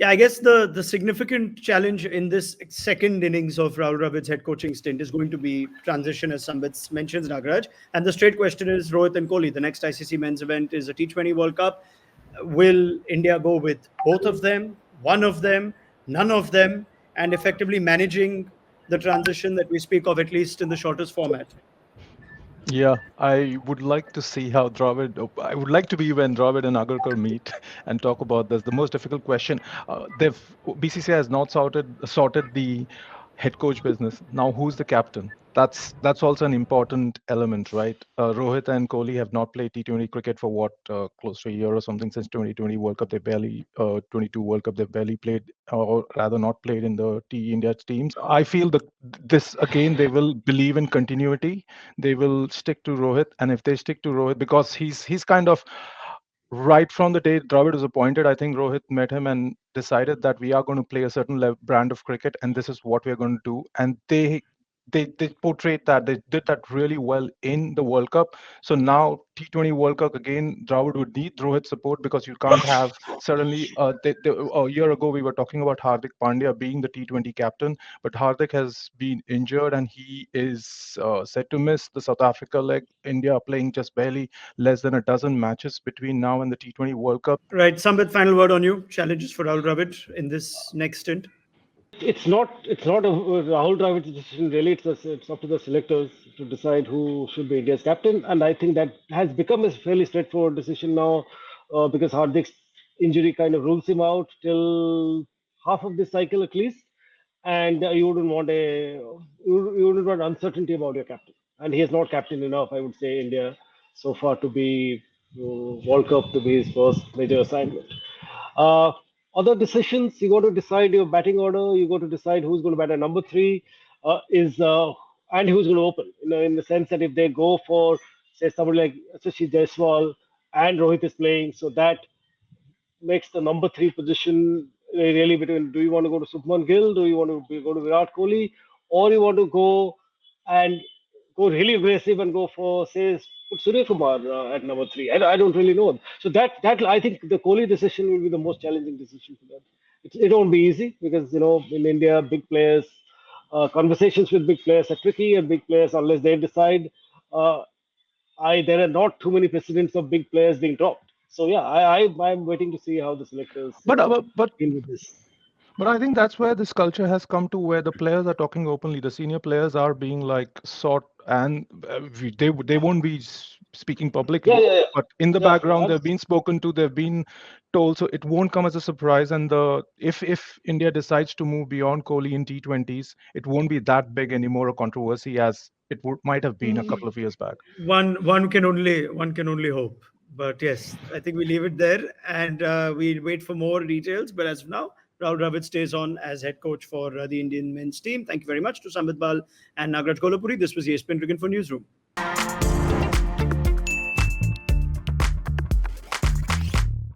Yeah, I guess the significant challenge in this second innings of Rahul Dravid's head coaching stint is going to be transition, as Sambit mentions, Nagaraj. And the straight question is Rohit and Kohli. The next ICC men's event is a T20 World Cup. Will India go with both of them, one of them, none of them, and effectively managing the transition that we speak of, at least in the shortest format? Yeah, I would like to see how Dravid. I would like to be when Dravid and Agarkar meet and talk about this. The most difficult question. BCCI has not sorted the head coach business. Now, who's the captain? That's also an important element, right? Rohit and Kohli have not played T20 cricket for what, close to a year or something, since 2020 World Cup. They barely 22 World Cup. They barely played, or rather, not played in the India teams. I feel that this again they will believe in continuity. They will stick to Rohit, and if they stick to Rohit, because he's kind of right from the day Dravid was appointed, I think Rohit met him and decided that we are going to play a certain brand of cricket, and this is what we are going to do. And they portrayed that they did that really well in the World Cup. So now T20 World Cup again, Dravid would need Rohit support, because you can't have suddenly. A year ago we were talking about Hardik Pandya being the T20 captain, but Hardik has been injured and he is set to miss the South Africa leg. India are playing just barely less than a dozen matches between now and the T20 World Cup. Right. Sambit, final word on you. Challenges for Rahul Dravid in this next stint. It's not a Rahul Dravid's decision really. It's up to the selectors to decide who should be India's captain, and I think that has become a fairly straightforward decision now, because Hardik's injury kind of rules him out till half of this cycle at least, and you wouldn't want uncertainty about your captain, and he is not captain enough, I would say, India so far to be World Cup to be his first major assignment. Uh, Other decisions, you got to decide your batting order. You got to decide who's going to bat at number three, is and who's going to open. In the sense that if they go for say somebody like especially Jaiswal and Rohit is playing, so that makes the number three position really between, do you want to go to Subman Gill, do you want to go to Virat Kohli, or you want to go and go really aggressive and go for say put Surya Kumar at number three. I don't really know. So that I think the Kohli decision will be the most challenging decision for them. It won't be easy because in India big players, conversations with big players are tricky, and big players unless they decide. Uh, there are not too many precedents of big players being dropped. So yeah, I'm waiting to see how the selectors But deal with this. But I think that's where this culture has come to, where the players are talking openly. The senior players are being like sought, and they won't be speaking Yeah, publicly, yeah, yeah. but in the Yeah, background they've been spoken to, they've been told. So it won't come as a surprise. And the if India decides to move beyond Kohli in T20s, it won't be that big anymore a controversy as might have been a couple of years back. One can only hope. But yes, I think we leave it there, and we wait for more details. But as of now, Rahul Dravid stays on as head coach for the Indian men's team. Thank you very much to Sambit Bal and Nagraj Kolapuri. This was ESPN Cricinfo Newsroom.